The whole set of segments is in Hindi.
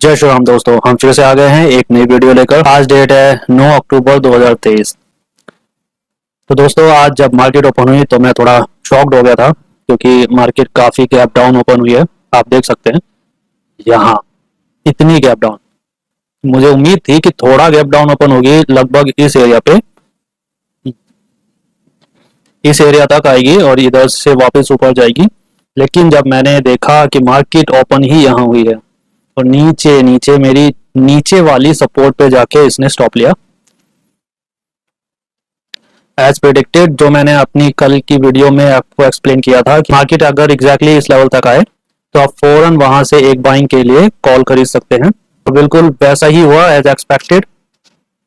जय श्री राम दोस्तों, हम फिर से आ गए हैं एक नई वीडियो लेकर। आज डेट है 9 अक्टूबर 2023। तो दोस्तों, आज जब मार्केट ओपन हुई तो मैं थोड़ा शॉक्ड हो गया था क्योंकि मार्केट काफ़ी गैप डाउन ओपन हुई है। आप देख सकते हैं यहाँ इतनी गैप डाउन। मुझे उम्मीद थी कि थोड़ा गैप डाउन ओपन होगी, लगभग इस एरिया पे, इस एरिया तक आएगी और इधर से वापस ऊपर जाएगी। लेकिन जब मैंने देखा कि मार्केट ओपन ही यहाँ हुई है और नीचे नीचे मेरी नीचे वाली सपोर्ट पे जाके इसने स्टॉप लिया एज प्रेडिक्टेड। जो मैंने अपनी कल की वीडियो में आपको एक्सप्लेन किया था कि मार्केट अगर एग्जैक्टली इस लेवल तक आए तो आप फौरन वहां से एक बाइंग के लिए कॉल खरीद सकते हैं। तो बिल्कुल वैसा ही हुआ एज एक्सपेक्टेड।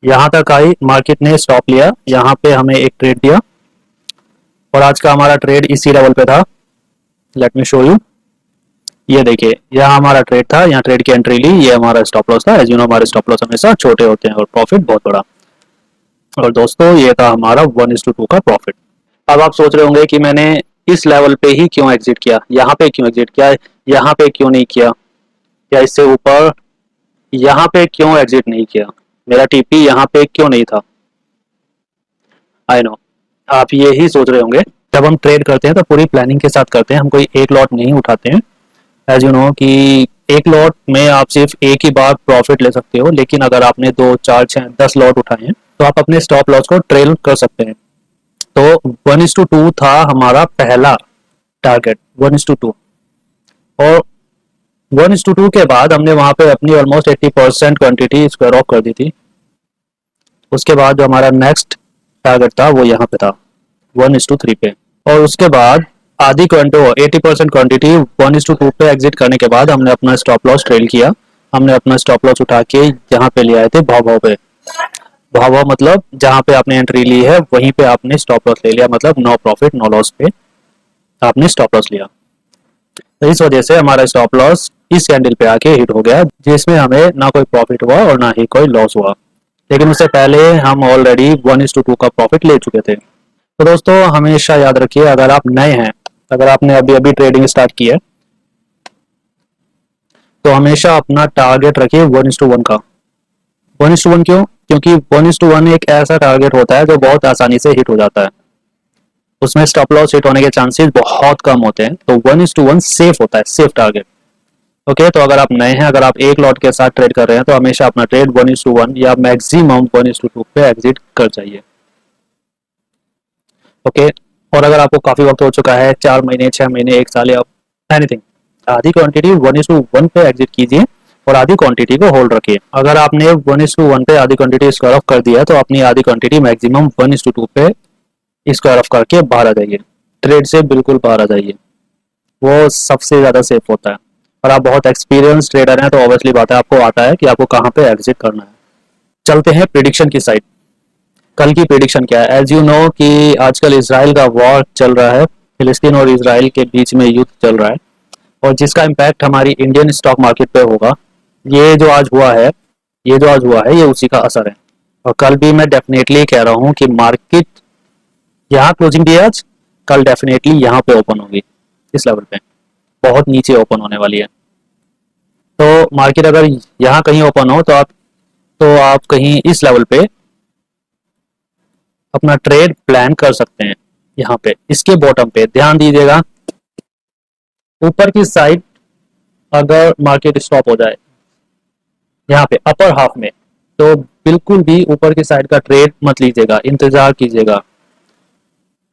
यहाँ तक आई, मार्केट ने स्टॉप लिया, यहाँ पे हमें एक ट्रेड दिया और आज का हमारा ट्रेड इसी लेवल पे था। Let me show you. ये देखिए, यह हमारा ट्रेड था, यहाँ ट्रेड की एंट्री ली, ये हमारा स्टॉप लॉस था। एज यू नो, हमारे स्टॉप लॉस हमेशा छोटे होते हैं और प्रॉफिट बहुत बड़ा। और दोस्तों, ये था हमारा 1:2 का प्रॉफिट। अब आप सोच रहे होंगे कि मैंने इस लेवल पे ही क्यों एग्जिट किया, यहाँ पे क्यों एग्जिट किया, यहाँ पे क्यों नहीं किया, या इससे ऊपर यहाँ पे क्यों एग्जिट नहीं किया, मेरा टीपी यहाँ पे क्यों नहीं था। आई नो, आप ये ही सोच रहे होंगे। जब हम ट्रेड करते हैं तो पूरी प्लानिंग के साथ करते हैं, हम कोई एक लॉट नहीं उठाते हैं। एज यू नो कि एक लॉट में आप सिर्फ एक ही बार प्रॉफिट ले सकते हो, लेकिन अगर आपने 2, 4, 6, 10 लॉट उठाए हैं तो आप अपने स्टॉप लॉस को ट्रेल कर सकते हैं। तो 1:2 था हमारा पहला टारगेट, 1:2। और 1:2 के बाद हमने वहां पे अपनी ऑलमोस्ट 80% क्वांटिटी स्क्वायर ऑफ कर दी थी। उसके बाद जो हमारा नेक्स्ट टारगेट था वो यहाँ पे था 1:3 पे। और उसके बाद आधी क्वांटिटी 80% क्वांटिटी 1:2 पे एग्जिट करने के बाद हमने अपना स्टॉप लॉस ट्रेल किया। हमने अपना स्टॉप लॉस उठा के यहाँ पे ले आए थे भाव पे। भाव मतलब जहाँ पे आपने एंट्री ली है वहीं पे आपने स्टॉप लॉस ले लिया, मतलब नो प्रॉफिट नो लॉस पे आपने स्टॉप लॉस लिया। तो इस वजह से हमारा स्टॉप लॉस इस कैंडल पे आके हिट हो गया, जिसमें हमें ना कोई प्रॉफिट हुआ और ना ही कोई लॉस हुआ। लेकिन उससे पहले हम ऑलरेडी 1:2 का प्रॉफिट ले चुके थे। तो दोस्तों, हमेशा याद रखिए, अगर आप नए हैं, अगर आपने अभी अभी ट्रेडिंग स्टार्ट की है, तो हमेशा अपना टारगेट रखिए 1:1 का। 1:1 क्यों? क्योंकि 1:1 एक ऐसा टारगेट होता है जो बहुत आसानी से हिट हो जाता है। उसमें स्टॉप लॉस हिट होने के चांसेस बहुत कम होते हैं। तो 1:1 सेफ होता है, सेफ टारगेट। ओके, तो अगर आप नए हैं, अगर आप एक लॉट के साथ ट्रेड कर रहे हैं, तो हमेशा अपना ट्रेड 1:1 या मैक्सिमम 1:2 पे एग्जिट कर जाइए। ओके, और अगर आपको काफी वक्त हो चुका है, 4 महीने, 6 महीने, 1 साल या एनीथिंग, आधी क्वांटिटी 1:1 पे एग्जिट कीजिए और आधी क्वांटिटी को होल्ड रखिए। अगर आपने 1:1 पे आधी क्वांटिटी स्क्वायर ऑफ कर दिया तो अपनी आधी क्वांटिटी मैक्सिमम 1:2 पे स्क्वायर ऑफ करके बाहर आ जाइए। ट्रेड से बिल्कुल बाहर आ जाइए, वो सबसे ज्यादा सेफ होता है। और आप बहुत एक्सपीरियंस ट्रेडर हैं तो ऑब्वियसली बात है, आपको आता है कि आपको कहाँ पे एग्जिट करना है। चलते हैं प्रिडिक्शन की साइड। कल की प्रिडिक्शन क्या है? एज यू नो कि आजकल इसराइल का वॉर चल रहा है, फिलिस्तीन और इसराइल के बीच में युद्ध चल रहा है, और जिसका इम्पैक्ट हमारी इंडियन स्टॉक मार्केट पे होगा। ये जो आज हुआ है, ये उसी का असर है। और कल भी मैं डेफिनेटली कह रहा हूँ कि मार्केट यहाँ क्लोजिंग दी आज, कल डेफिनेटली यहाँ पे ओपन होगी, इस लेवल पे बहुत नीचे ओपन होने वाली है। तो मार्केट अगर यहाँ कहीं ओपन हो तो आप कहीं इस लेवल पे अपना ट्रेड प्लान कर सकते हैं। यहाँ पे इसके बॉटम पे ध्यान दीजिएगा, ऊपर की साइड अगर मार्केट स्टॉप हो जाए यहाँ पे अपर हाफ में, तो बिल्कुल भी ऊपर की साइड का ट्रेड मत लीजिएगा, इंतजार कीजिएगा।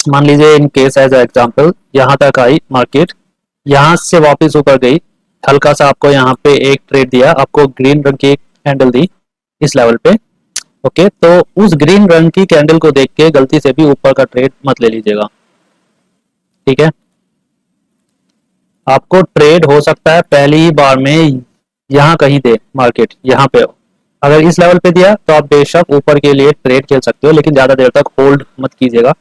मान लीजिए इन केस एज एग्जांपल यहाँ तक आई मार्केट, यहाँ से वापस ऊपर गई, हल्का सा आपको यहाँ पे एक ट्रेड दिया, आपको ग्रीन रंग की कैंडल दी इस लेवल पे। ओके, तो उस ग्रीन रंग की कैंडल को देख के गलती से भी ऊपर का ट्रेड मत ले लीजिएगा, ठीक है। आपको ट्रेड हो सकता है पहली ही बार में यहाँ कहीं दे मार्केट, यहाँ पे अगर इस लेवल पे दिया तो आप बेशक ऊपर के लिए ट्रेड खेल सकते हो, लेकिन ज्यादा देर तक होल्ड मत कीजिएगा,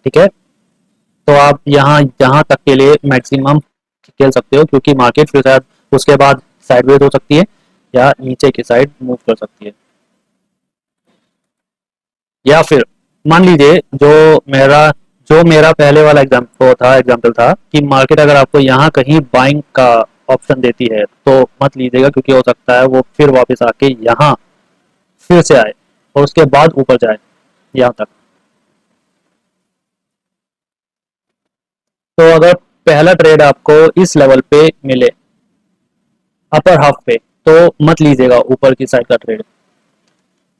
ठीक है। तो आप यहाँ तक के लिए मैक्सिमम खेल सकते हो, क्योंकि मार्केट फिर शायद उसके बाद साइडवेज हो सकती है या नीचे की साइड मूव कर सकती है। या फिर मान लीजिए जो मेरा पहले वाला एग्जांपल था कि मार्केट अगर आपको यहाँ कहीं बाइंग का ऑप्शन देती है तो मत लीजिएगा, क्योंकि हो सकता है वो फिर वापस आके यहाँ फिर से आए और उसके बाद ऊपर जाए यहाँ तक। तो अगर पहला ट्रेड आपको इस लेवल पे मिले अपर हाफ पे, तो मत लीजिएगा ऊपर की साइड का ट्रेड।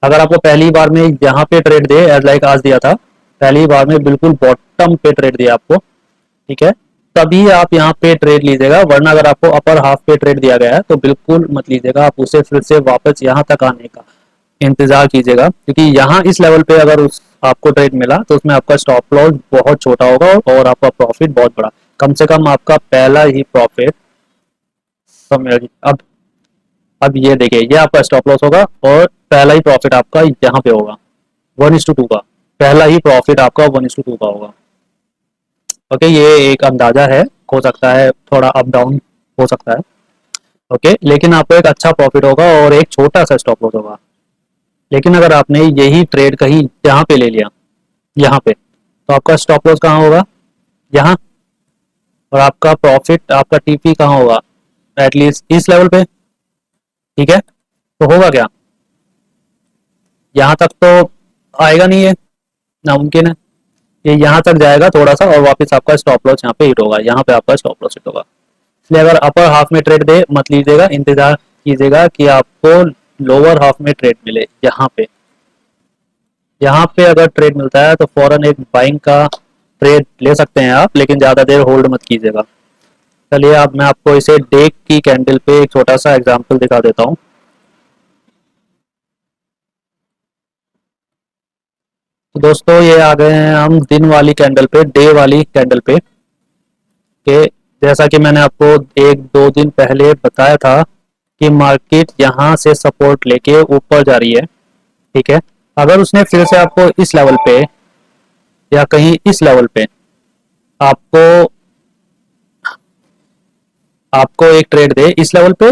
अगर आपको पहली बार में यहाँ पे ट्रेड दे, एज लाइक आज दिया था, पहली बार में बिल्कुल बॉटम पे ट्रेड दिया आपको, ठीक है, तभी आप यहाँ पे ट्रेड लीजिएगा। वरना अगर आपको अपर हाफ पे ट्रेड दिया गया है तो बिल्कुल मत लीजिएगा, आप उसे फिर से वापस यहाँ तक आने का इंतजार कीजिएगा, क्योंकि यहाँ इस लेवल पे अगर उस आपको ट्रेड मिला तो उसमें आपका स्टॉप लॉस बहुत छोटा होगा और आपका प्रॉफिट बहुत बड़ा, कम से कम आपका पहला ही प्रॉफिट समझ। अब ये देखिए, ये आपका स्टॉप लॉस होगा और पहला ही प्रॉफिट आपका यहाँ पे होगा 1:2 का, पहला ही प्रॉफिट आपका 1:2 का होगा। ओके, ये एक अंदाजा है, हो सकता है थोड़ा अप डाउन हो सकता है। ओके, लेकिन आपको एक अच्छा प्रॉफिट होगा और एक छोटा सा स्टॉप लॉस होगा। लेकिन अगर आपने यही ट्रेड कहीं यहाँ पे ले लिया, यहाँ पे, तो आपका स्टॉप लॉस कहाँ होगा? यहाँ। और आपका प्रॉफिट, आपका टीपी कहाँ होगा? एटलीस्ट इस लेवल पे, ठीक है। तो होगा क्या? यहाँ तक तो आएगा नहीं, है नामुमकिन है। ये यहाँ तक जाएगा थोड़ा सा और वापस आपका स्टॉप लॉस यहाँ पे हिट होगा, यहाँ पे आपका स्टॉप लॉस हिट होगा। इसलिए अगर अपर हाफ में ट्रेड दे मत लीजिएगा, इंतजार कीजिएगा कि आपको लोअर हाफ में ट्रेड मिले। यहाँ पे अगर ट्रेड मिलता है तो फौरन एक बाइंग का ट्रेड ले सकते हैं आप, लेकिन ज़्यादा देर होल्ड मत कीजिएगा। चलिए अब मैं आपको इसे डे की कैंडल पे एक छोटा सा एग्जांपल दिखा देता हूँ। तो दोस्तों ये आ गए हैं हम दिन वाली कैंडल पे, डे वाली कैंडल पे के। जैसा कि मैंने आपको 1-2 दिन पहले बताया था कि मार्केट यहाँ से सपोर्ट लेके ऊपर जा रही है, ठीक है। अगर उसने फिर से आपको इस लेवल पे या कहीं इस लेवल पे आपको आपको एक ट्रेड दे इस लेवल पे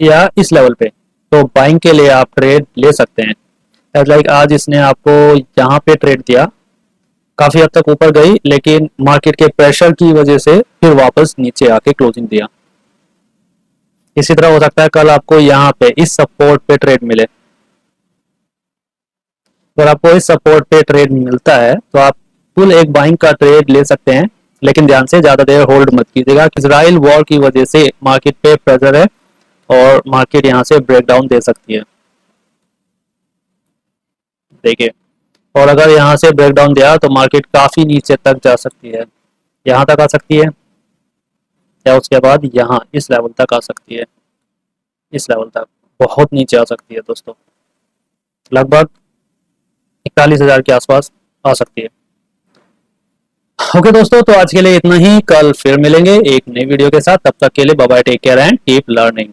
या इस लेवल पे, तो बाइंग के लिए आप ट्रेड ले सकते हैं। एज लाइक आज इसने आपको यहाँ पे ट्रेड दिया, काफी हद तक ऊपर गई, लेकिन मार्केट के प्रेशर की वजह से फिर वापस नीचे आके क्लोजिंग दिया। इसी तरह हो सकता है कल आपको यहाँ पे इस सपोर्ट पे ट्रेड मिले। अगर आपको इस सपोर्ट पे ट्रेड मिलता है तो आप फुल एक बाइंग का ट्रेड ले सकते हैं, लेकिन ध्यान से ज्यादा देर होल्ड मत कीजिएगा। इजराइल वॉर की वजह से मार्केट पे प्रेशर है और मार्केट यहाँ से ब्रेकडाउन दे सकती है, देखिए। और अगर यहाँ से ब्रेकडाउन दिया तो मार्केट काफी नीचे तक जा सकती है, यहाँ तक आ सकती है, या उसके बाद यहाँ इस लेवल तक आ सकती है, इस लेवल तक बहुत नीचे आ सकती है दोस्तों, लगभग 41,000 के आसपास आ सकती है। ओके दोस्तों, तो आज के लिए इतना ही, कल फिर मिलेंगे एक नई वीडियो के साथ। तब तक के लिए bye bye, take care and keep learning.